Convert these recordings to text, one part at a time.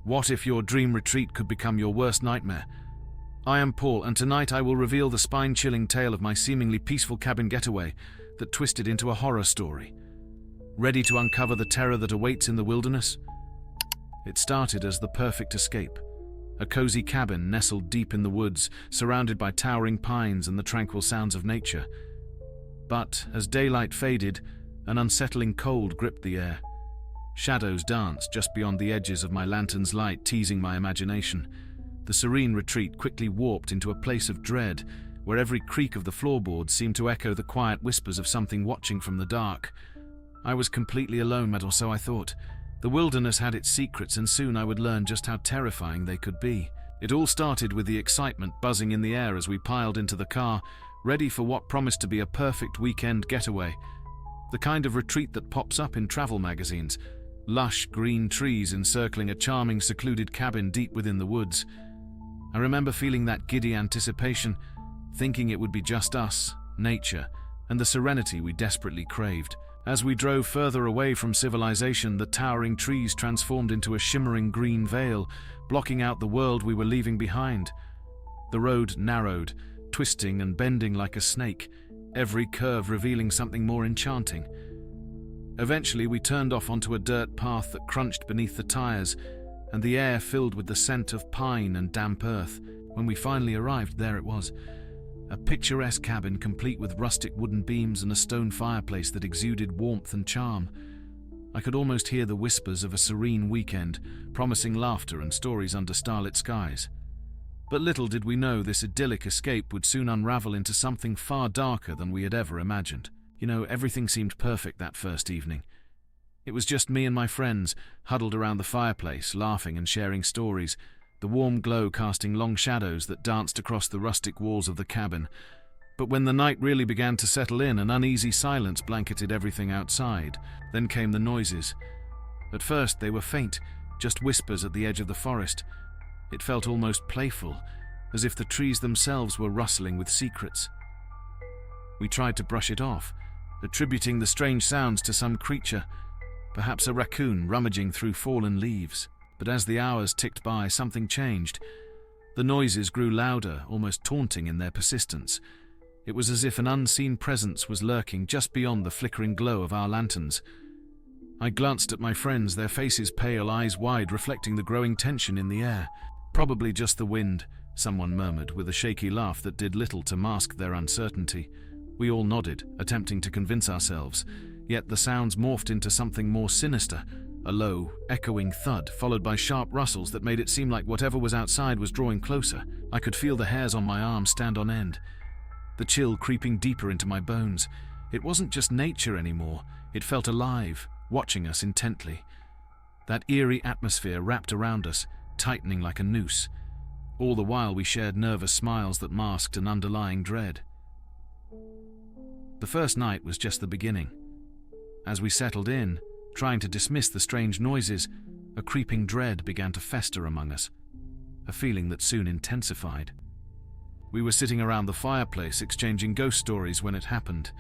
What if your dream retreat could become your worst nightmare? I am Paul, and tonight I will reveal the spine-chilling tale of my seemingly peaceful cabin getaway that twisted into a horror story. Ready to uncover the terror that awaits in the wilderness? It started as the perfect escape. A cozy cabin nestled deep in the woods, surrounded by towering pines and the tranquil sounds of nature. But as daylight faded, an unsettling cold gripped the air. Shadows danced just beyond the edges of my lantern's light, teasing my imagination. The serene retreat quickly warped into a place of dread, where every creak of the floorboards seemed to echo the quiet whispers of something watching from the dark. I was completely alone, or so I thought. The wilderness had its secrets, and soon I would learn just how terrifying they could be. It all started with the excitement buzzing in the air as we piled into the car, ready for what promised to be a perfect weekend getaway. The kind of retreat that pops up in travel magazines. Lush green trees encircling a charming, secluded cabin deep within the woods. I remember feeling that giddy anticipation, thinking it would be just us, nature, and the serenity we desperately craved. As we drove further away from civilization, the towering trees transformed into a shimmering green veil, blocking out the world we were leaving behind. The road narrowed, twisting and bending like a snake, every curve revealing something more enchanting. Eventually, we turned off onto a dirt path that crunched beneath the tires, and the air filled with the scent of pine and damp earth. When we finally arrived, there it was. A picturesque cabin complete with rustic wooden beams and a stone fireplace that exuded warmth and charm. I could almost hear the whispers of a serene weekend, promising laughter and stories under starlit skies. But little did we know this idyllic escape would soon unravel into something far darker than we had ever imagined. Everything seemed perfect that first evening. It was just me and my friends, huddled around the fireplace, laughing and sharing stories, the warm glow casting long shadows that danced across the rustic walls of the cabin. But when the night really began to settle in, an uneasy silence blanketed everything outside. Then came the noises. At first they were faint, just whispers at the edge of the forest. It felt almost playful, as if the trees themselves were rustling with secrets. We tried to brush it off, attributing the strange sounds to some creature, perhaps a raccoon rummaging through fallen leaves. But as the hours ticked by, something changed. The noises grew louder, almost taunting in their persistence. It was as if an unseen presence was lurking just beyond the flickering glow of our lanterns. I glanced at my friends, their faces pale, eyes wide, reflecting the growing tension in the air. "Probably just the wind," someone murmured, with a shaky laugh that did little to mask their uncertainty. We all nodded, attempting to convince ourselves, yet the sounds morphed into something more sinister, a low, echoing thud, followed by sharp rustles that made it seem like whatever was outside was drawing closer. I could feel the hairs on my arms stand on end, the chill creeping deeper into my bones. It wasn't just nature anymore, it felt alive, watching us intently. That eerie atmosphere wrapped around us, tightening like a noose. All the while we shared nervous smiles that masked an underlying dread. The first night was just the beginning. As we settled in, trying to dismiss the strange noises, a creeping dread began to fester among us, a feeling that soon intensified. We were sitting around the fireplace exchanging ghost stories when it happened.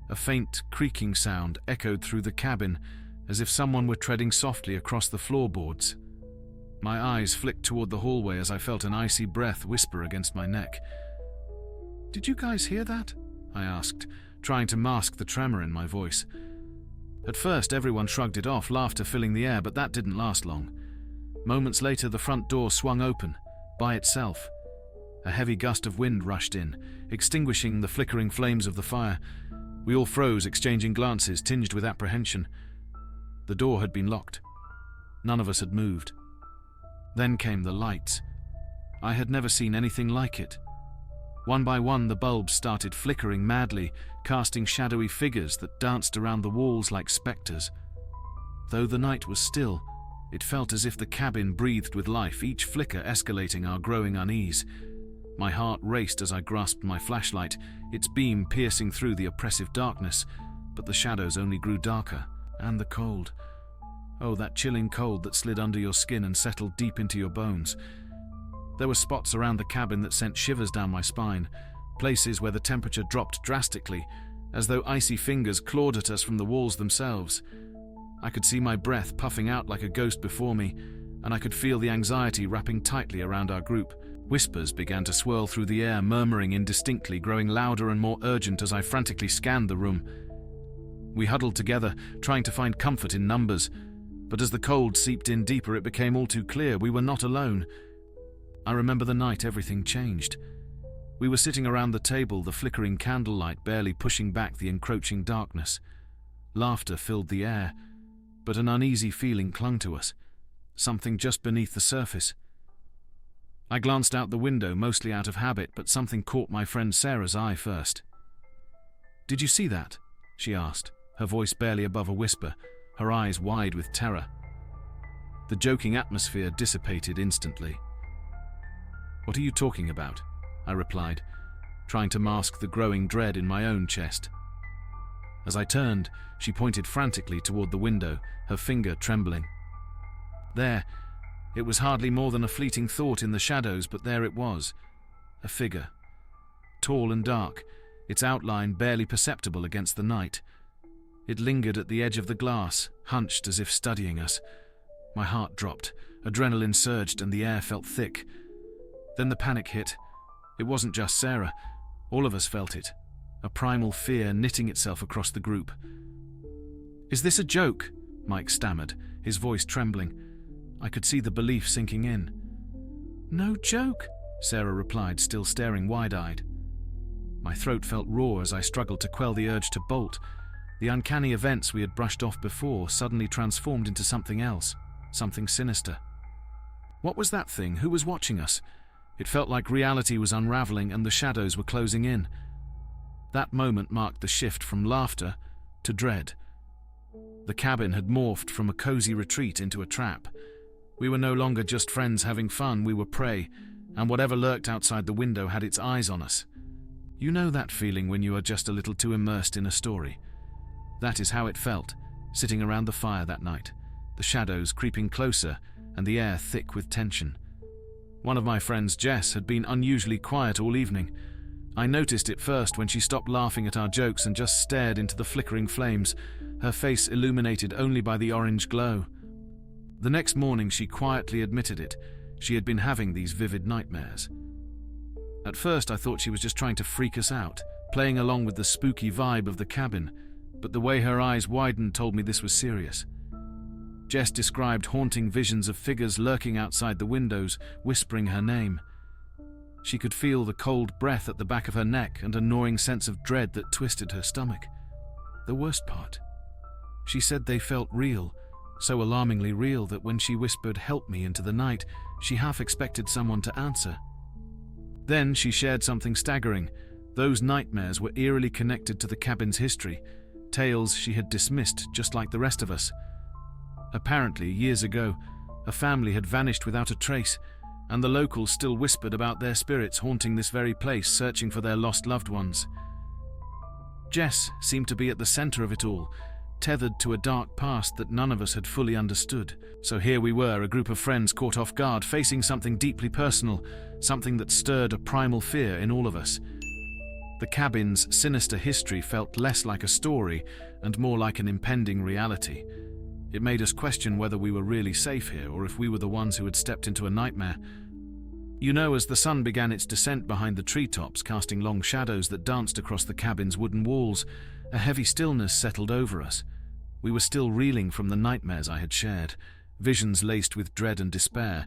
A faint, creaking sound echoed through the cabin, as if someone were treading softly across the floorboards. My eyes flicked toward the hallway as I felt an icy breath whisper against my neck. "Did you guys hear that?" I asked, trying to mask the tremor in my voice. At first, everyone shrugged it off, laughter filling the air, but that didn't last long. Moments later, the front door swung open, by itself. A heavy gust of wind rushed in, extinguishing the flickering flames of the fire. We all froze, exchanging glances tinged with apprehension. The door had been locked. None of us had moved. Then came the lights. I had never seen anything like it. One by one, the bulbs started flickering madly, casting shadowy figures that danced around the walls like specters. Though the night was still, it felt as if the cabin breathed with life, each flicker escalating our growing unease. My heart raced as I grasped my flashlight, its beam piercing through the oppressive darkness, but the shadows only grew darker, and the cold. Oh, that chilling cold that slid under your skin and settled deep into your bones. There were spots around the cabin that sent shivers down my spine, places where the temperature dropped drastically, as though icy fingers clawed at us from the walls themselves. I could see my breath puffing out like a ghost before me, and I could feel the anxiety wrapping tightly around our group. Whispers began to swirl through the air, murmuring indistinctly, growing louder and more urgent as I frantically scanned the room. We huddled together, trying to find comfort in numbers, but as the cold seeped in deeper, it became all too clear we were not alone. I remember the night everything changed. We were sitting around the table, the flickering candlelight barely pushing back the encroaching darkness. Laughter filled the air, but an uneasy feeling clung to us, something just beneath the surface. I glanced out the window, mostly out of habit, but something caught my friend Sarah's eye first. "Did you see that?" she asked, her voice barely above a whisper, her eyes wide with terror. The joking atmosphere dissipated instantly. "What are you talking about?" I replied, trying to mask the growing dread in my own chest. As I turned, she pointed frantically toward the window, her finger trembling. There, it was hardly more than a fleeting thought in the shadows, but there it was, a figure. Tall and dark, its outline barely perceptible against the night. It lingered at the edge of the glass, hunched as if studying us. My heart dropped, adrenaline surged, and the air felt thick. Then the panic hit. It wasn't just Sarah. All of us felt it, a primal fear knitting itself across the group. "Is this a joke?" Mike stammered, his voice trembling. I could see the belief sinking in. "No joke," Sarah replied, still staring wide-eyed. My throat felt raw as I struggled to quell the urge to bolt. The uncanny events we had brushed off before suddenly transformed into something else, something sinister. What was that thing? Who was watching us? It felt like reality was unraveling and the shadows were closing in. That moment marked the shift from laughter to dread. The cabin had morphed from a cozy retreat into a trap. We were no longer just friends having fun, we were prey, and whatever lurked outside the window had its eyes on us. You know that feeling when you are just a little too immersed in a story? That is how it felt, sitting around the fire that night, the shadows creeping closer and the air thick with tension. One of my friends, Jess, had been unusually quiet all evening. I noticed it first when she stopped laughing at our jokes and just stared into the flickering flames, her face illuminated only by the orange glow. The next morning she quietly admitted it. She had been having these vivid nightmares. At first I thought she was just trying to freak us out, playing along with the spooky vibe of the cabin, but the way her eyes widened told me this was serious. Jess described haunting visions of figures lurking outside the windows, whispering her name. She could feel the cold breath at the back of her neck and a gnawing sense of dread that twisted her stomach. The worst part, she said they felt real, so alarmingly real that when she whispered "help me" into the night, she half expected someone to answer. Then she shared something staggering. Those nightmares were eerily connected to the cabin's history, tales she had dismissed just like the rest of us. Apparently, years ago, a family had vanished without a trace, and the locals still whispered about their spirits haunting this very place, searching for their lost loved ones. Jess seemed to be at the center of it all, tethered to a dark past that none of us had fully understood. So here we were, a group of friends caught off guard, facing something deeply personal, something that stirred a primal fear in all of us. The cabin's sinister history felt less like a story and more like an impending reality. It made us question whether we were really safe here or if we were the ones who had stepped into a nightmare. You know, as the sun began its descent behind the treetops, casting long shadows that danced across the cabin's wooden walls, a heavy stillness settled over us. We were still reeling from the nightmares I had shared, visions laced with dread and despair,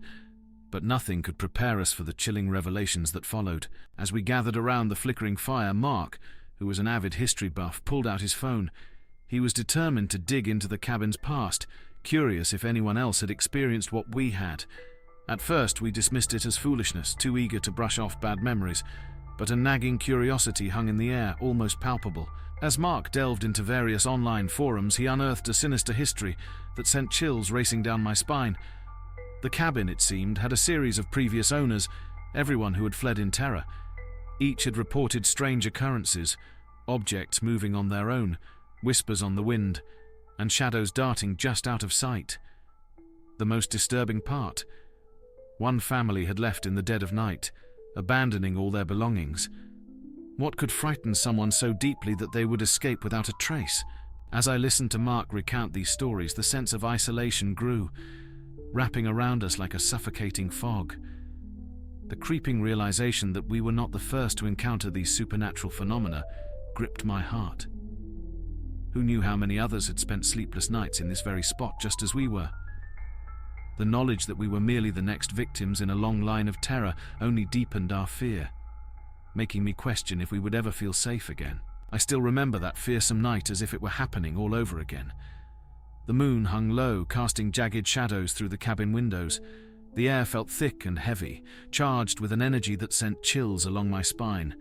but nothing could prepare us for the chilling revelations that followed. As we gathered around the flickering fire, Mark, who was an avid history buff, pulled out his phone. He was determined to dig into the cabin's past, curious if anyone else had experienced what we had. At first we dismissed it as foolishness, too eager to brush off bad memories, but a nagging curiosity hung in the air, almost palpable. As Mark delved into various online forums, he unearthed a sinister history that sent chills racing down my spine. The cabin, it seemed, had a series of previous owners, everyone who had fled in terror. Each had reported strange occurrences, objects moving on their own, whispers on the wind, and shadows darting just out of sight. The most disturbing part, one family had left in the dead of night, abandoning all their belongings. What could frighten someone so deeply that they would escape without a trace? As I listened to Mark recount these stories, the sense of isolation grew. wrapping around us like a suffocating fog. The creeping realization that we were not the first to encounter these supernatural phenomena gripped my heart. Who knew how many others had spent sleepless nights in this very spot just as we were? The knowledge that we were merely the next victims in a long line of terror only deepened our fear, making me question if we would ever feel safe again. I still remember that fearsome night as if it were happening all over again. The moon hung low, casting jagged shadows through the cabin windows. The air felt thick and heavy, charged with an energy that sent chills along my spine.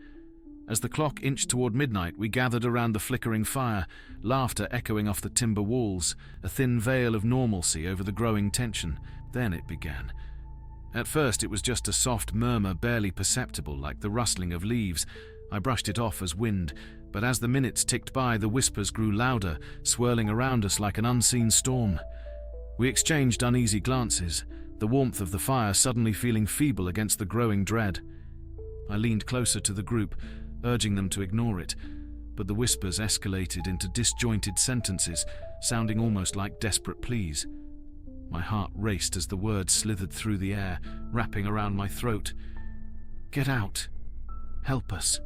As the clock inched toward midnight, we gathered around the flickering fire, laughter echoing off the timber walls, a thin veil of normalcy over the growing tension. Then it began. At first it was just a soft murmur, barely perceptible, like the rustling of leaves. I brushed it off as wind, but as the minutes ticked by, the whispers grew louder, swirling around us like an unseen storm. We exchanged uneasy glances, the warmth of the fire suddenly feeling feeble against the growing dread. I leaned closer to the group, urging them to ignore it, but the whispers escalated into disjointed sentences, sounding almost like desperate pleas. My heart raced as the words slithered through the air, wrapping around my throat. "Get out. Help us."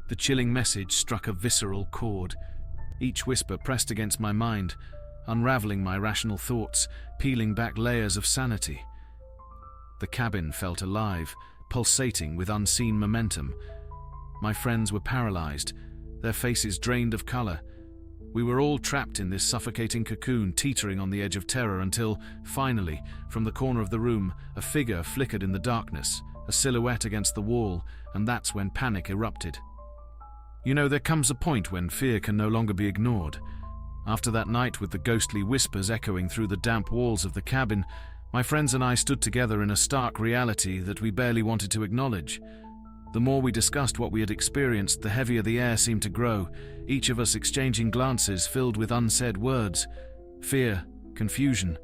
The chilling message struck a visceral chord. Each whisper pressed against my mind, unraveling my rational thoughts, peeling back layers of sanity. The cabin felt alive, pulsating with unseen momentum. My friends were paralyzed, their faces drained of color. We were all trapped in this suffocating cocoon, teetering on the edge of terror until, finally, from the corner of the room, a figure flickered in the darkness, a silhouette against the wall, and that's when panic erupted. You know, there comes a point when fear can no longer be ignored. After that night with the ghostly whispers echoing through the damp walls of the cabin, my friends and I stood together in a stark reality that we barely wanted to acknowledge. The more we discussed what we had experienced, the heavier the air seemed to grow, each of us exchanging glances filled with unsaid words, fear, confusion,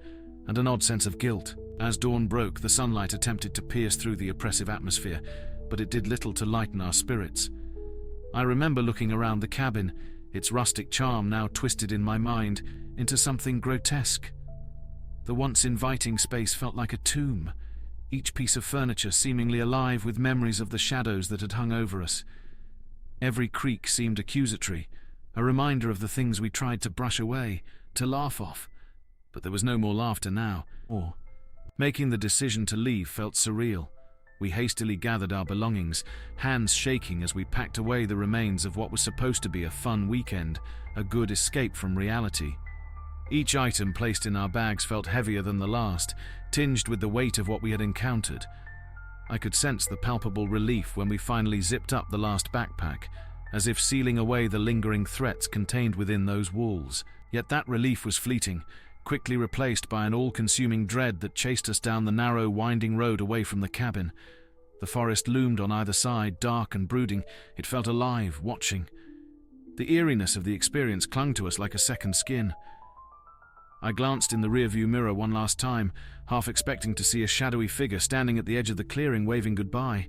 and an odd sense of guilt. As dawn broke, the sunlight attempted to pierce through the oppressive atmosphere, but it did little to lighten our spirits. I remember looking around the cabin, its rustic charm now twisted in my mind into something grotesque. The once inviting space felt like a tomb, each piece of furniture seemingly alive with memories of the shadows that had hung over us. Every creak seemed accusatory, a reminder of the things we tried to brush away, to laugh off. But there was no more laughter now. Making the decision to leave felt surreal. We hastily gathered our belongings, hands shaking as we packed away the remains of what was supposed to be a fun weekend, a good escape from reality. Each item placed in our bags felt heavier than the last, tinged with the weight of what we had encountered. I could sense the palpable relief when we finally zipped up the last backpack, as if sealing away the lingering threats contained within those walls. Yet that relief was fleeting, quickly replaced by an all-consuming dread that chased us down the narrow, winding road away from the cabin. The forest loomed on either side, dark and brooding. It felt alive, watching. The eeriness of the experience clung to us like a second skin. I glanced in the rearview mirror one last time, half expecting to see a shadowy figure standing at the edge of the clearing waving goodbye.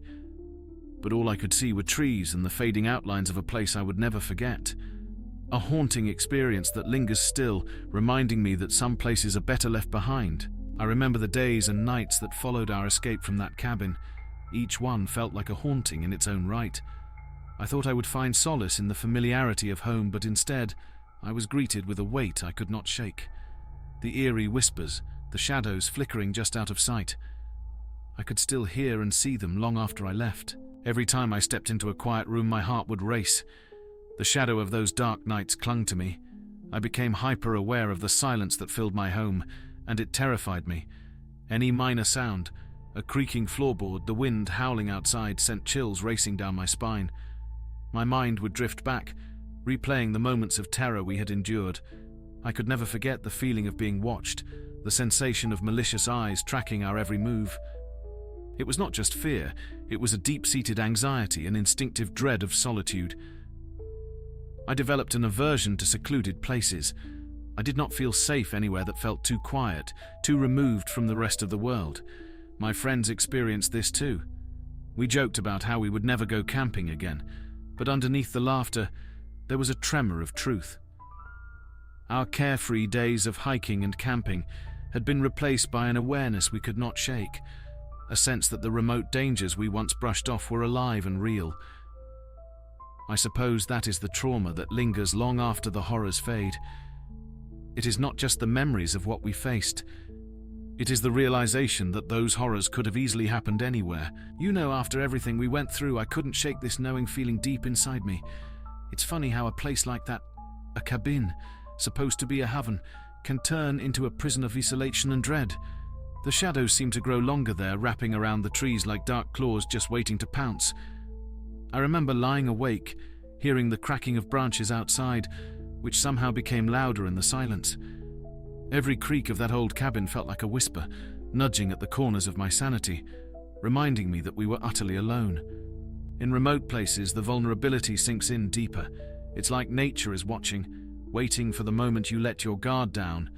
But all I could see were trees and the fading outlines of a place I would never forget. A haunting experience that lingers still, reminding me that some places are better left behind. I remember the days and nights that followed our escape from that cabin. Each one felt like a haunting in its own right. I thought I would find solace in the familiarity of home, but instead, I was greeted with a weight I could not shake. The eerie whispers, the shadows flickering just out of sight. I could still hear and see them long after I left. Every time I stepped into a quiet room, my heart would race. The shadow of those dark nights clung to me. I became hyper-aware of the silence that filled my home, and it terrified me. Any minor sound, a creaking floorboard, the wind howling outside, sent chills racing down my spine. My mind would drift back, replaying the moments of terror we had endured. I could never forget the feeling of being watched, the sensation of malicious eyes tracking our every move. It was not just fear, it was a deep-seated anxiety, an instinctive dread of solitude. I developed an aversion to secluded places. I did not feel safe anywhere that felt too quiet, too removed from the rest of the world. My friends experienced this too. We joked about how we would never go camping again, but underneath the laughter, there was a tremor of truth. Our carefree days of hiking and camping, had been replaced by an awareness we could not shake, a sense that the remote dangers we once brushed off were alive and real. I suppose that is the trauma that lingers long after the horrors fade. It is not just the memories of what we faced. It is the realization that those horrors could have easily happened anywhere. After everything we went through, I couldn't shake this knowing feeling deep inside me. It's funny how a place like that, a cabin, supposed to be a haven, can turn into a prison of isolation and dread. The shadows seem to grow longer there, wrapping around the trees like dark claws just waiting to pounce. I remember lying awake, hearing the cracking of branches outside, which somehow became louder in the silence. Every creak of that old cabin felt like a whisper, nudging at the corners of my sanity, reminding me that we were utterly alone. In remote places, the vulnerability sinks in deeper. It's like nature is watching, waiting for the moment you let your guard down.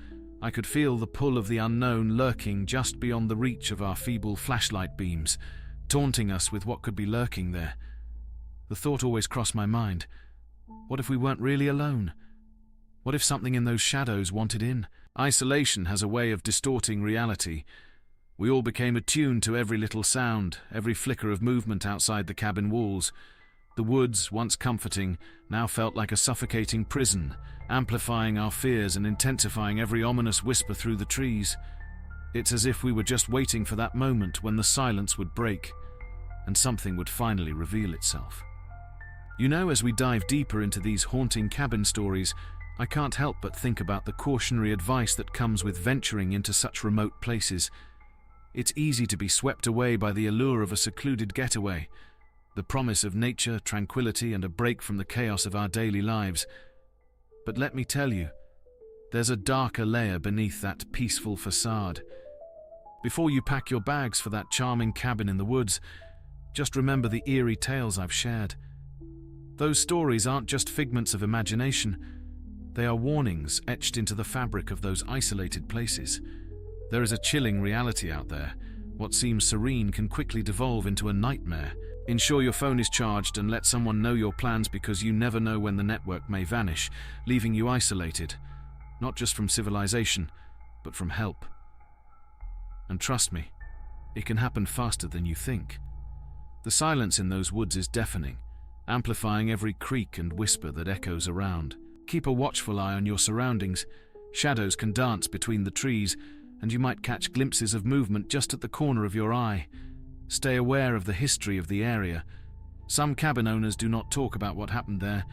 I could feel the pull of the unknown lurking just beyond the reach of our feeble flashlight beams, taunting us with what could be lurking there. The thought always crossed my mind. What if we weren't really alone? What if something in those shadows wanted in? Isolation has a way of distorting reality. We all became attuned to every little sound, every flicker of movement outside the cabin walls. The woods, once comforting, now felt like a suffocating prison, amplifying our fears and intensifying every ominous whisper through the trees. It's as if we were just waiting for that moment when the silence would break, and something would finally reveal itself. As we dive deeper into these haunting cabin stories, I can't help but think about the cautionary advice that comes with venturing into such remote places. It's easy to be swept away by the allure of a secluded getaway, the promise of nature, tranquility, and a break from the chaos of our daily lives. But let me tell you, there's a darker layer beneath that peaceful facade. Before you pack your bags for that charming cabin in the woods, just remember the eerie tales I've shared. Those stories aren't just figments of imagination. They are warnings etched into the fabric of those isolated places. There is a chilling reality out there. What seems serene can quickly devolve into a nightmare. Ensure your phone is charged and let someone know your plans, because you never know when the network may vanish, leaving you isolated, not just from civilization, but from help. And trust me, it can happen faster than you think. The silence in those woods is deafening, amplifying every creak and whisper that echoes around. Keep a watchful eye on your surroundings. Shadows can dance between the trees, and you might catch glimpses of movement just at the corner of your eye. Stay aware of the history of the area. Some cabin owners do not talk about what happened there,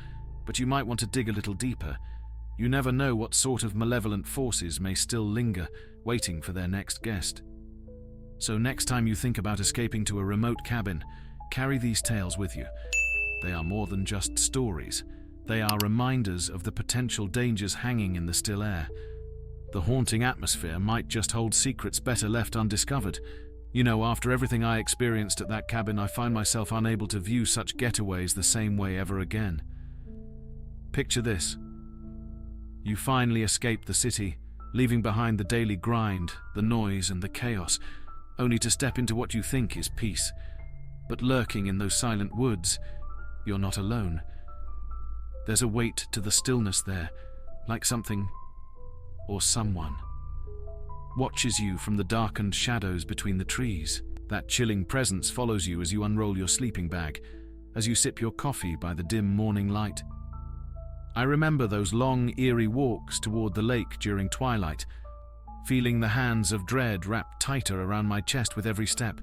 but you might want to dig a little deeper. You never know what sort of malevolent forces may still linger, waiting for their next guest. So next time you think about escaping to a remote cabin, carry these tales with you. They are more than just stories. They are reminders of the potential dangers hanging in the still air. The haunting atmosphere might just hold secrets better left undiscovered. After everything I experienced at that cabin, I find myself unable to view such getaways the same way ever again. Picture this. You finally escape the city, leaving behind the daily grind, the noise and the chaos, only to step into what you think is peace. But lurking in those silent woods, you're not alone. There's a weight to the stillness there, like something, or someone, watches you from the darkened shadows between the trees. That chilling presence follows you as you unroll your sleeping bag, as you sip your coffee by the dim morning light. I remember those long, eerie walks toward the lake during twilight, feeling the hands of dread wrap tighter around my chest with every step.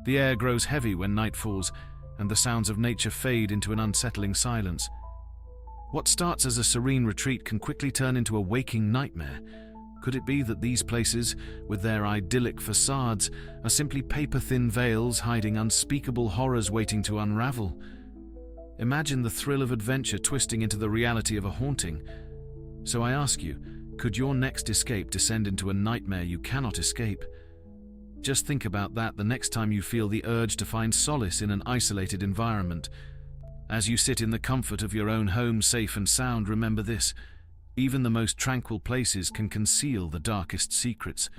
The air grows heavy when night falls, and the sounds of nature fade into an unsettling silence. What starts as a serene retreat can quickly turn into a waking nightmare. Could it be that these places, with their idyllic facades, are simply paper-thin veils hiding unspeakable horrors waiting to unravel? Imagine the thrill of adventure twisting into the reality of a haunting. So I ask you, could your next escape descend into a nightmare you cannot escape? Just think about that the next time you feel the urge to find solace in an isolated environment. As you sit in the comfort of your own home, safe and sound, remember this: even the most tranquil places can conceal the darkest secrets.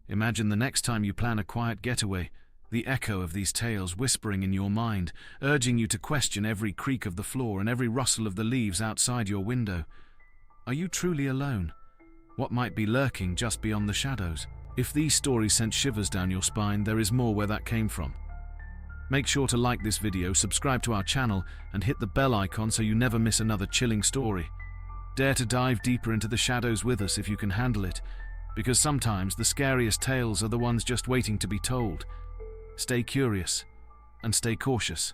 Imagine the next time you plan a quiet getaway, the echo of these tales whispering in your mind, urging you to question every creak of the floor and every rustle of the leaves outside your window. Are you truly alone? What might be lurking just beyond the shadows? If these stories sent shivers down your spine, there is more where that came from. Make sure to like this video, subscribe to our channel, and hit the bell icon so you never miss another chilling story. Dare to dive deeper into the shadows with us if you can handle it, because sometimes the scariest tales are the ones just waiting to be told. Stay curious and stay cautious.